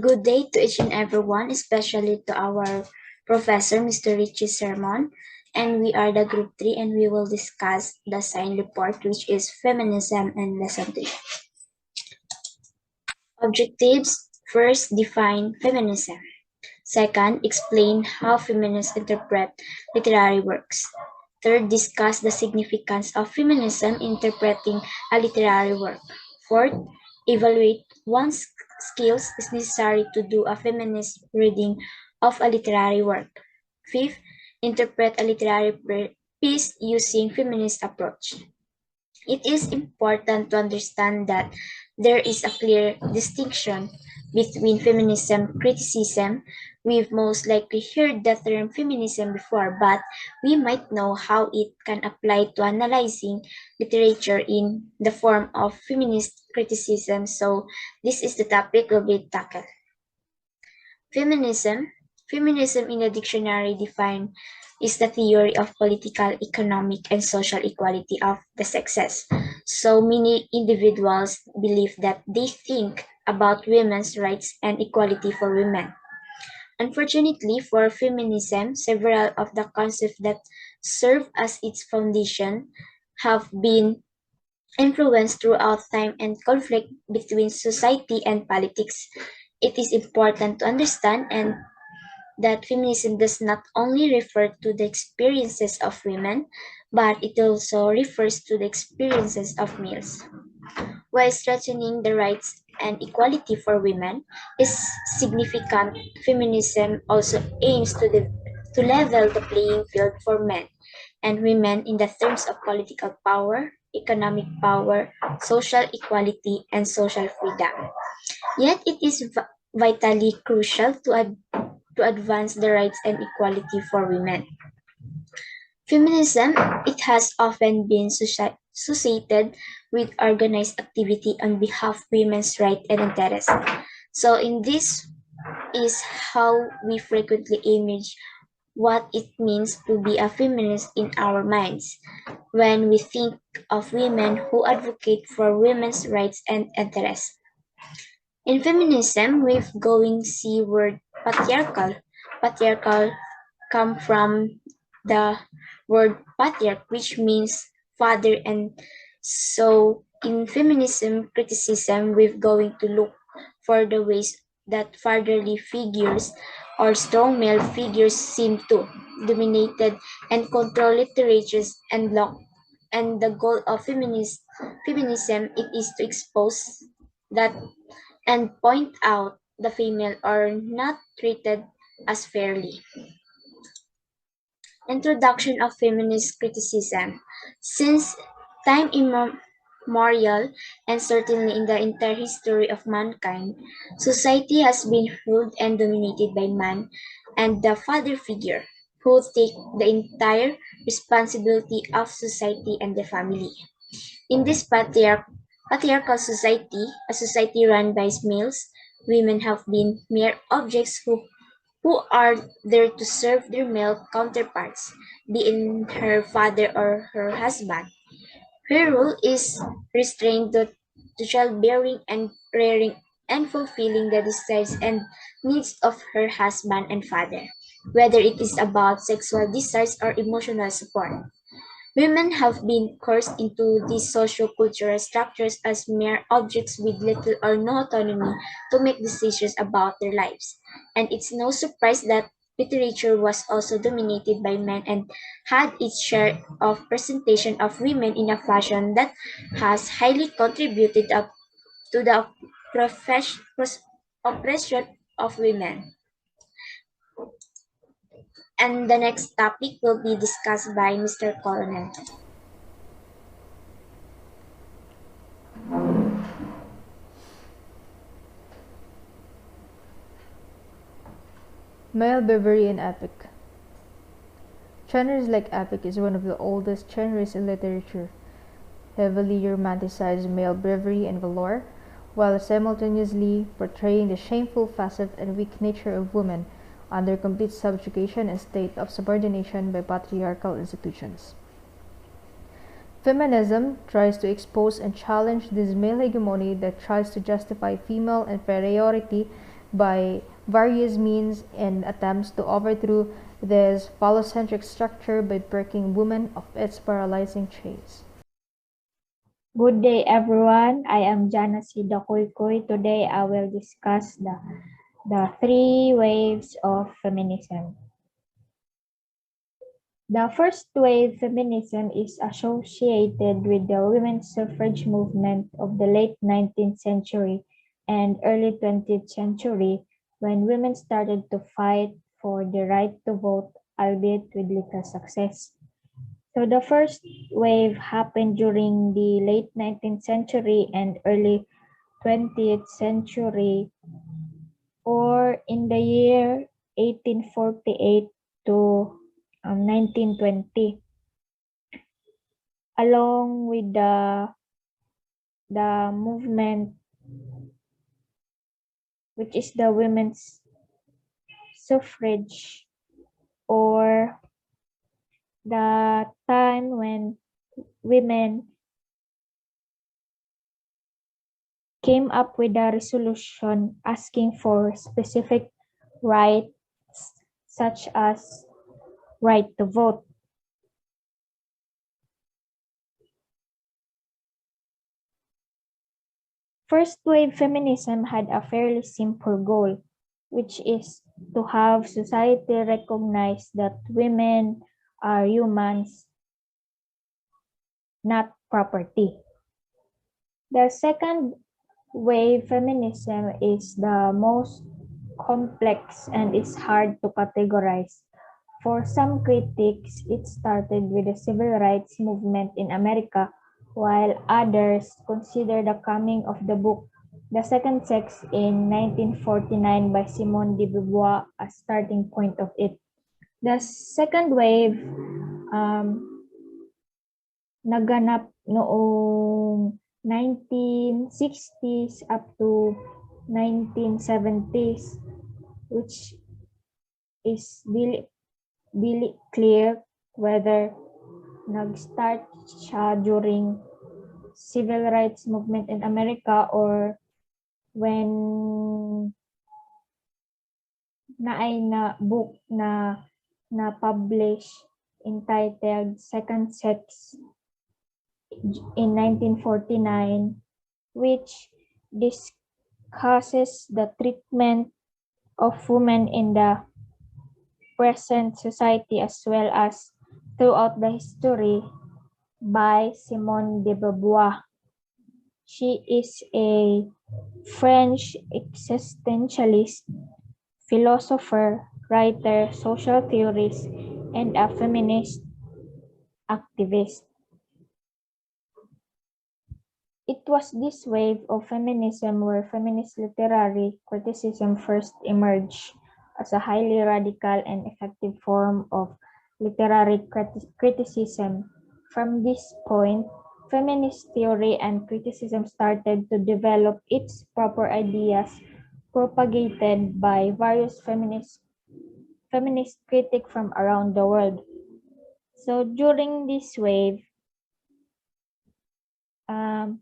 Good day to each and everyone, especially to our professor, Mr. Richie Sermon. And we are the group 3 and we will discuss the sign report, which is feminism and lesson 3. Objectives: first, define feminism. Second, explain how feminists interpret literary works. Third, discuss the significance of feminism interpreting a literary work. Fourth, evaluate one's skills is necessary to do a feminist reading of a literary work. Fifth, interpret a literary piece using feminist approach. It is important to understand that there is a clear distinction between feminism criticism. We've most likely heard the term feminism before, but we might know how it can apply to analyzing literature in the form of feminist criticism. So, this is the topic will be tackled. Feminism. Feminism in the dictionary defined is the theory of political, economic, and social equality of the sexes. So many individuals believe that they think about women's rights and equality for women. Unfortunately for feminism, several of the concepts that serve as its foundation have been influenced throughout time and conflict between society and politics. It is important to understand and that feminism does not only refer to the experiences of women, but it also refers to the experiences of males. While strengthening the rights and equality for women is significant, feminism also aims to level the playing field for men and women in the terms of political power, economic power, social equality, and social freedom. Yet it is vitally crucial to advance the rights and equality for women. Feminism, it has often been associated with organized activity on behalf of women's rights and interests. So in this is how we frequently image what it means to be a feminist in our minds when we think of women who advocate for women's rights and interests. In feminism, we're going to see word patriarchal. Patriarchal come from the word patriarch, which means father, and so in feminism criticism, we're going to look for the ways that fatherly figures or strong male figures seem to dominated and control literatures and law. And the goal of feminism it is to expose that and point out the female are not treated as fairly. Introduction of feminist criticism. Since time immemorial, and certainly in the entire history of mankind, society has been ruled and dominated by man and the father figure, who take the entire responsibility of society and the family. In this patriarchal society, a society run by males, women have been mere objects who are there to serve their male counterparts, be it her father or her husband. Her role is restrained to childbearing and rearing and fulfilling the desires and needs of her husband and father, whether it is about sexual desires or emotional support. Women have been coerced into these socio-cultural structures as mere objects with little or no autonomy to make decisions about their lives. And it's no surprise that literature was also dominated by men and had its share of presentation of women in a fashion that has highly contributed up to the oppression of women. And the next topic will be discussed by Mr. Colonel. Male bravery in epic. Genres like epic is one of the oldest genres in literature. Heavily romanticized male bravery and valor, while simultaneously portraying the shameful facet and weak nature of women under complete subjugation and state of subordination by patriarchal institutions. Feminism tries to expose and challenge this male hegemony that tries to justify female inferiority by various means in attempts to overthrow this phallocentric structure by breaking women of its paralyzing chains. Good day, everyone. I am Jana Sidakoy. Today, I will discuss the three waves of feminism. The first wave feminism is associated with the women's suffrage movement of the late 19th century and early 20th century, when women started to fight for the right to vote, albeit with little success. So the first wave happened during the late 19th century and early 20th century, or in the year 1848 to 1920, along with the movement, which is the women's suffrage, or the time when women came up with a resolution asking for specific rights such as right to vote. First wave feminism had a fairly simple goal, which is to have society recognize that women are humans, not property. The second wave feminism is the most complex and is hard to categorize. For some critics, it started with the civil rights movement in America, while others consider the coming of the book The Second Sex in 1949 by Simone de Beauvoir a starting point of it. The second wave naganap noong 1960s up to 1970s, which is really clear whether nag-start siya during civil rights movement in America or when naay na book na publish entitled Second Sex in 1949, which discusses the treatment of women in the present society as well as throughout the history by Simone de Beauvoir. She is a French existentialist, philosopher, writer, social theorist, and a feminist activist. It was this wave of feminism where feminist literary criticism first emerged as a highly radical and effective form of literary criticism. From this point, feminist theory and criticism started to develop its proper ideas propagated by various feminist critics from around the world. So during this wave, um,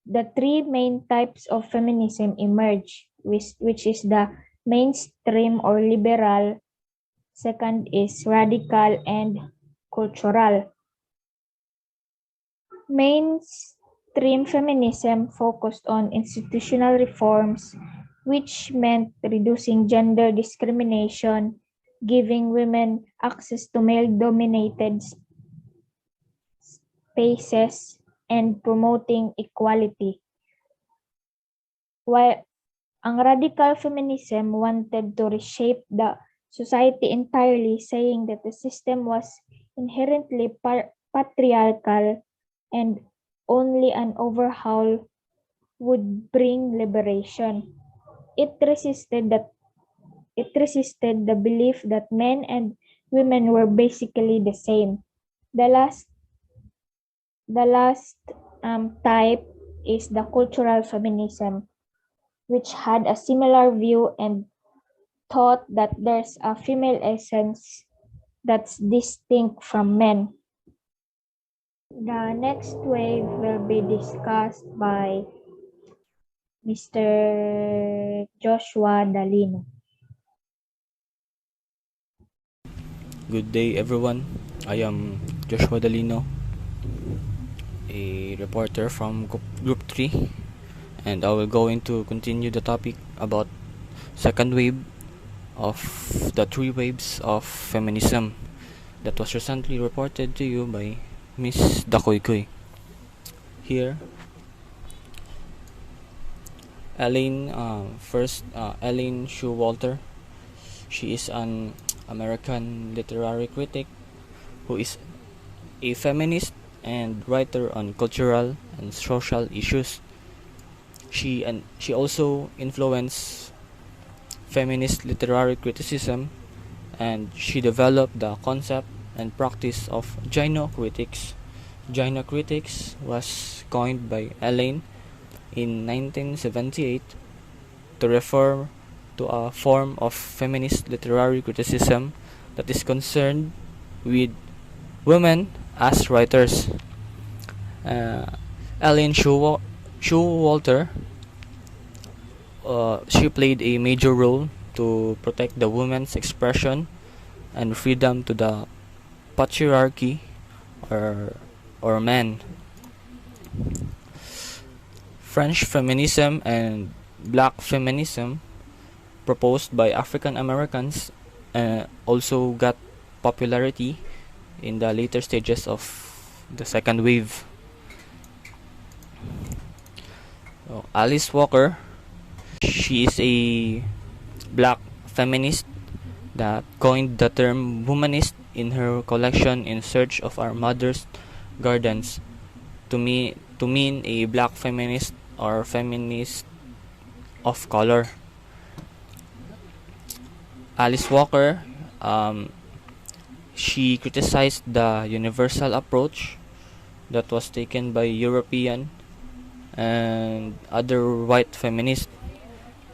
the three main types of feminism emerge, which is the mainstream or liberal, second is radical, and cultural. Mainstream feminism focused on institutional reforms, which meant reducing gender discrimination, giving women access to male-dominated spaces, and promoting equality. While ang radical feminism wanted to reshape the society entirely, saying that the system was inherently patriarchal and only an overhaul would bring liberation. It resisted the belief that men and women were basically the same. The last type is the cultural feminism, which had a similar view and thought that there's a female essence that's distinct from men. The next wave will be discussed by Mr. Joshua Dalino. Good day, everyone. I am Joshua Dalino, a reporter from Group 3, and I will going to continue the topic about second wave of the three waves of feminism that was recently reported to you by Miss Dakoy. Here, Elaine Showalter. She is an American literary critic who is a feminist and writer on cultural and social issues. She also influenced feminist literary criticism, and she developed the concept and practice of gynocritics. Gynocritics was coined by Elaine in 1978 to refer to a form of feminist literary criticism that is concerned with women as writers. Elaine Showalter, she played a major role to protect the women's expression and freedom to the patriarchy or men. French feminism and black feminism proposed by African Americans also got popularity in the later stages of the second wave. Alice Walker, she is a black feminist that coined the term womanist in her collection In Search of Our Mother's Gardens to mean a black feminist or feminist of color. Alice Walker, she criticized the universal approach that was taken by European and other white feminists.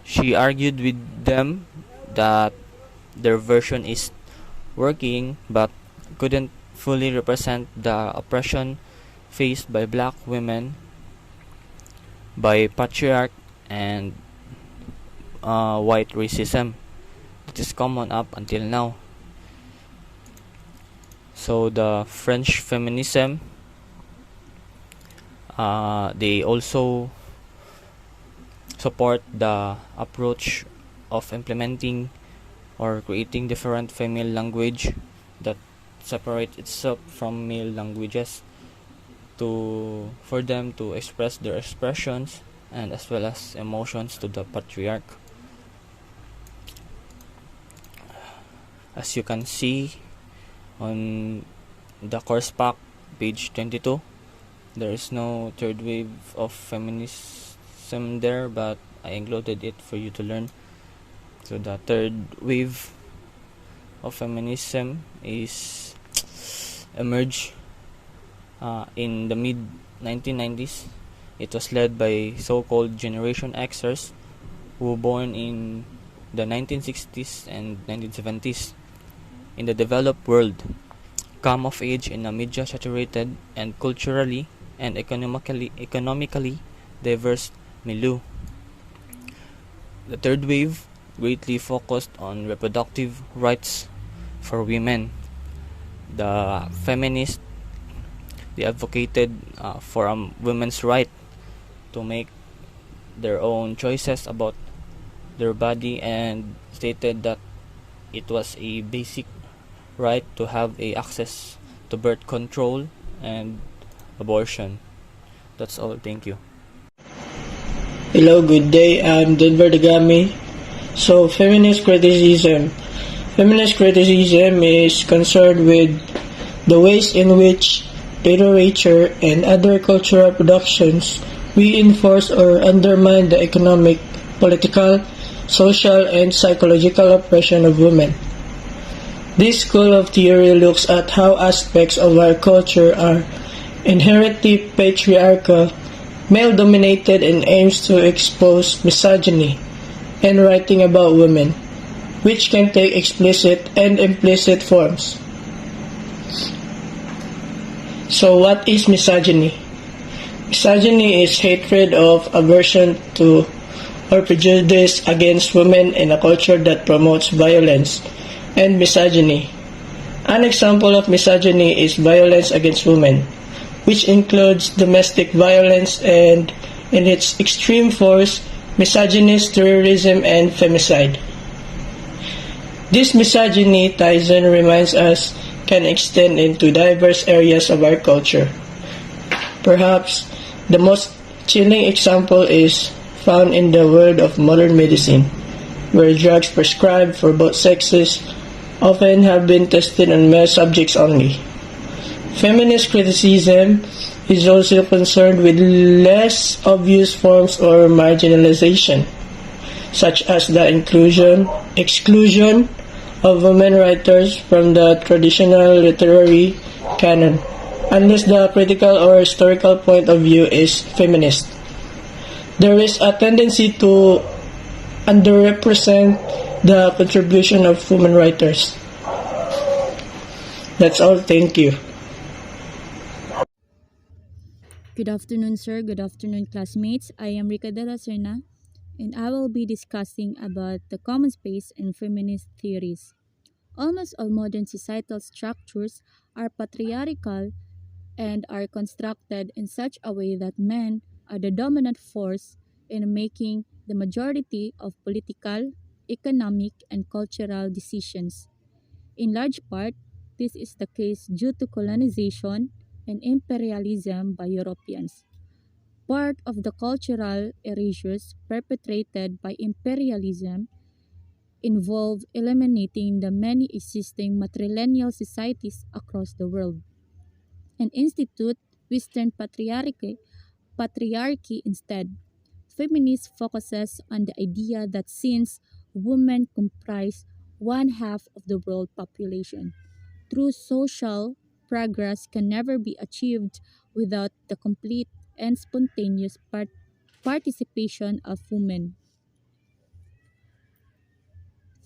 She argued with them that their version is working but couldn't fully represent the oppression faced by black women by patriarch and white racism that is common up until now. So the French feminism, they also support the approach of implementing or creating different female language that separate itself from male languages for them to express their expressions and as well as emotions to the patriarch. As you can see on the course pack, page 22, there is no third wave of feminism there, but I included it for you to learn. So the third wave of feminism is emerged in the mid 1990s. It was led by so-called Generation Xers who were born in the 1960s and 1970s. In the developed world, come of age in a media-saturated and culturally and economically diverse milieu. The third wave greatly focused on reproductive rights for women. The feminists, they advocated for a women's right to make their own choices about their body and stated that it was a basic right to have a access to birth control and abortion. That's all. Thank you. Hello, good day. I'm Denver Dagami. So, feminist criticism. Feminist criticism is concerned with the ways in which literature and other cultural productions reinforce or undermine the economic, political, social, and psychological oppression of women. This school of theory looks at how aspects of our culture are inherently patriarchal, male-dominated, and aims to expose misogyny in writing about women, which can take explicit and implicit forms. So what is misogyny? Misogyny is hatred of aversion to or prejudice against women in a culture that promotes violence and misogyny. An example of misogyny is violence against women, which includes domestic violence and, in its extreme force, misogynist terrorism and femicide. This misogyny, Tyson reminds us, can extend into diverse areas of our culture. Perhaps the most chilling example is found in the world of modern medicine, where drugs prescribed for both sexes often have been tested on male subjects only. Feminist criticism is also concerned with less obvious forms or marginalization, such as the exclusion of women writers from the traditional literary canon, unless the critical or historical point of view is feminist. There is a tendency to underrepresent the contribution of women writers. That's all. Thank you. Good afternoon, sir. Good afternoon, classmates. I am Rica de la Serna, and I will be discussing about the common space and feminist theories. Almost all modern societal structures are patriarchal and are constructed in such a way that men are the dominant force in making the majority of political, economic, and cultural decisions. In large part, this is the case due to colonization and imperialism by Europeans. Part of the cultural erasures perpetrated by imperialism involve eliminating the many existing matrilineal societies across the world and institute Western patriarchy instead. Feminist focuses on the idea that since women comprise one half of the world population, true social progress can never be achieved without the complete and spontaneous participation of women.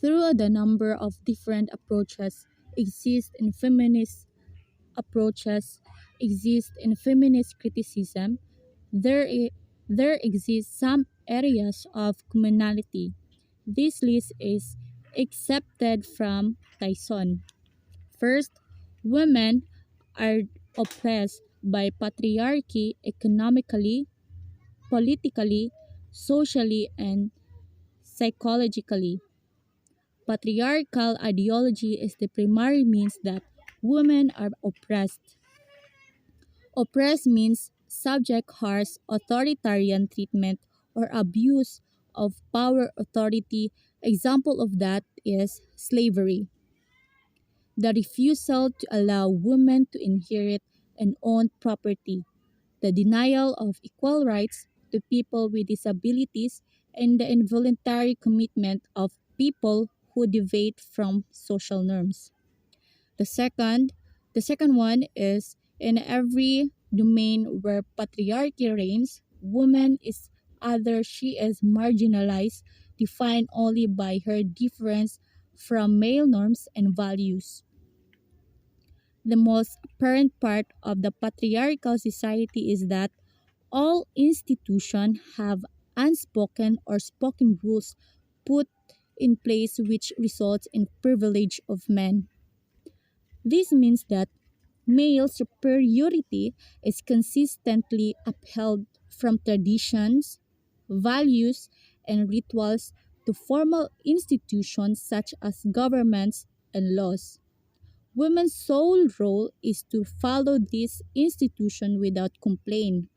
Through the number of different approaches exist in feminist criticism, there, I- there exist some areas of commonality. This list is accepted from Tyson. First, women are oppressed by patriarchy economically, politically, socially, and psychologically. Patriarchal ideology is the primary means that women are oppressed. Oppressed means subject harsh authoritarian treatment or abuse of power authority. Example of that is slavery. The refusal to allow women to inherit and own property, the denial of equal rights to people with disabilities, and the involuntary commitment of people who deviate from social norms. The second, the second one is in every domain where patriarchy reigns, woman is either she is marginalized, defined only by her difference from male norms and values. The most apparent part of the patriarchal society is that all institutions have unspoken or spoken rules put in place which results in privilege of men. This means that male superiority is consistently upheld from traditions, values, and rituals to formal institutions such as governments and laws. Women's sole role is to follow this institution without complaint.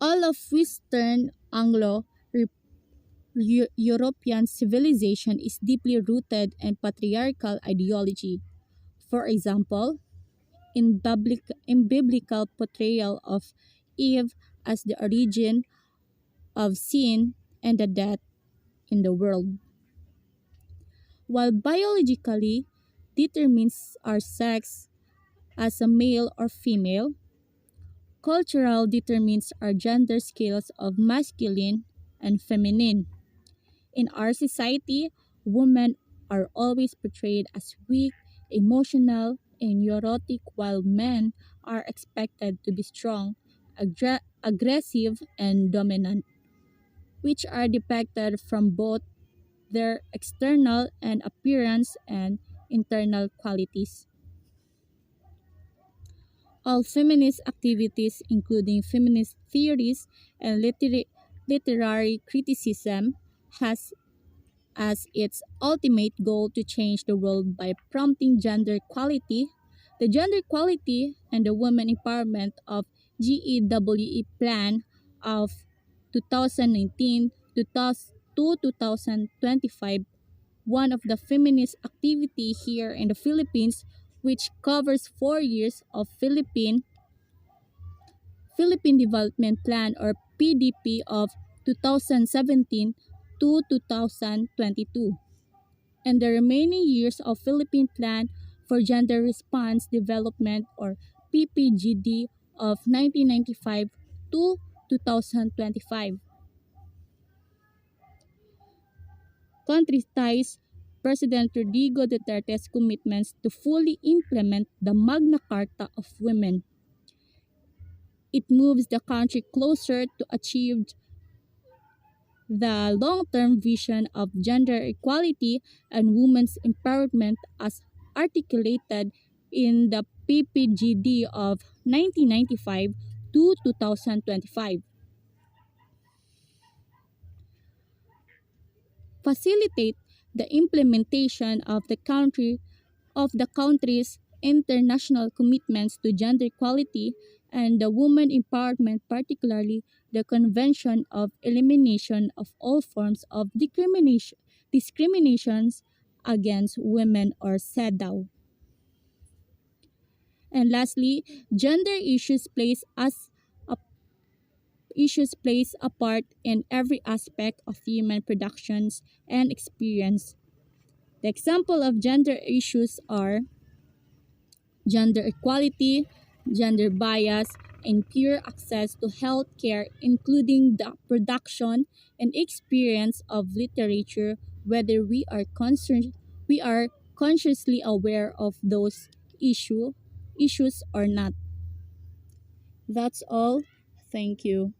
All of Western Anglo European civilization is deeply rooted in patriarchal ideology. For example, in biblical portrayal of Eve as the origin of sin and the death in the world. While biologically determines our sex as a male or female, cultural determines our gender scales of masculine and feminine. In our society, women are always portrayed as weak, emotional, and neurotic, while men are expected to be strong, aggressive, and dominant. which are depicted from both their external and appearance and internal qualities. All feminist activities, including feminist theories and literary criticism, has as its ultimate goal to change the world by prompting gender equality. The gender equality and the women empowerment of GEWE plan of 2019 to 2025, one of the feminist activity here in the Philippines, which covers 4 years of Philippine Development Plan or PDP of 2017 to 2022, and the remaining years of Philippine Plan for Gender Response Development or PPGD of 1995 to 2025. Concretize President Rodrigo Duterte's commitments to fully implement the Magna Carta of Women. It moves the country closer to achieve the long-term vision of gender equality and women's empowerment as articulated in the PPGD of 1995 to 2025. Facilitate the implementation of the country's international commitments to gender equality and the women empowerment, particularly the Convention of Elimination of All Forms of Discriminations against Women or CEDAW. And lastly, gender a, issues plays a part in every aspect of human productions and experience. The example of gender issues are gender equality, gender bias, and pure access to health care, including the production and experience of literature, whether we are consciously aware of those issues or not. That's all. Thank you.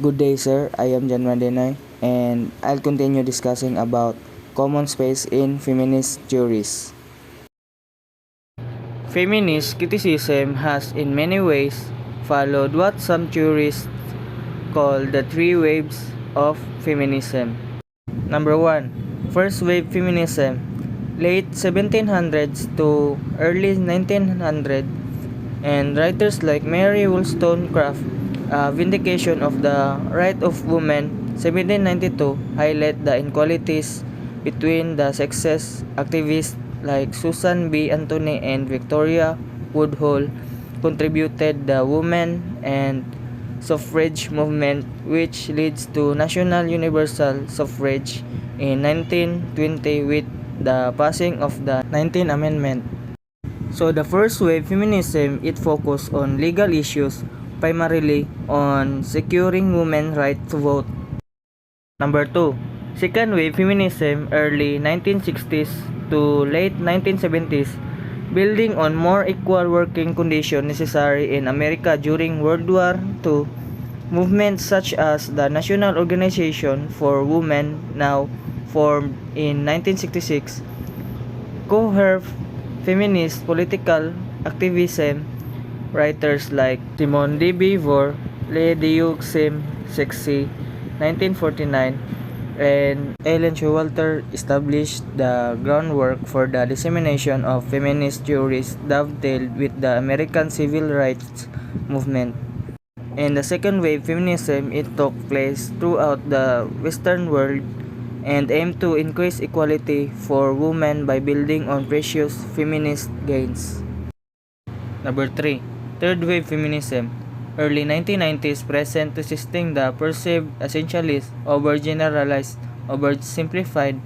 Good day, sir. I am Jan Madenay, and I'll continue discussing about common space in feminist theories. Feminist criticism has in many ways followed what some theorists call the three waves of feminism. Number 1. First wave feminism, late 1700s to early 1900s, and writers like Mary Wollstonecraft, Vindication of the Right of Women, 1792, highlight the inequalities between the sexes. Activists like Susan B. Anthony and Victoria Woodhull contributed the women and suffrage movement, which leads to national universal suffrage in 1920 with the passing of the 19th Amendment. So the first wave feminism, it focused on legal issues, primarily on securing women's right to vote. Number 2. Second wave feminism, early 1960s to late 1970s, building on more equal working conditions necessary in America during World War II. Movements such as the National Organization for Women, now formed in 1966, coherent feminist political activism. Writers like Simone de Beauvoir, Le Dioxim Sexy, 1949, and Ellen Showalter established the groundwork for the dissemination of feminist theories dovetailed with the American civil rights movement. In the second wave feminism, it took place throughout the Western world and aimed to increase equality for women by building on previous feminist gains. Number 3. Third wave feminism, early 1990s, present resisting the perceived essentialist, overgeneralized, oversimplified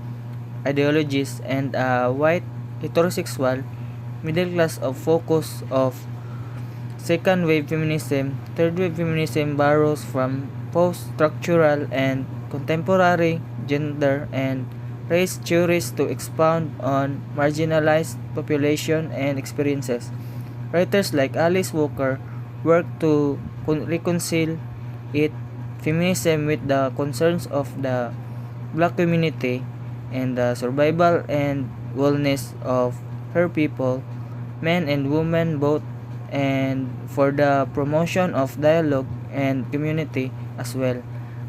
ideologies and a white heterosexual middle class of focus of second wave feminism. Third wave feminism borrows from post-structural and contemporary gender and race theories to expound on marginalized population and experiences. Writers like Alice Walker worked to reconcile it feminism with the concerns of the black community and the survival and wellness of her people, men and women both, and for the promotion of dialogue and community as well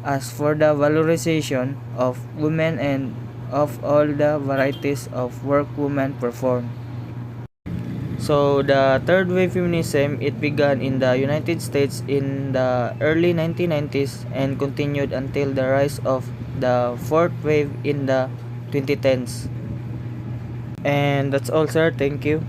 as for the valorization of women and of all the varieties of work women perform. So the third wave feminism, it began in the United States in the early 1990s and continued until the rise of the fourth wave in the 2010s. And that's all, sir. Thank you.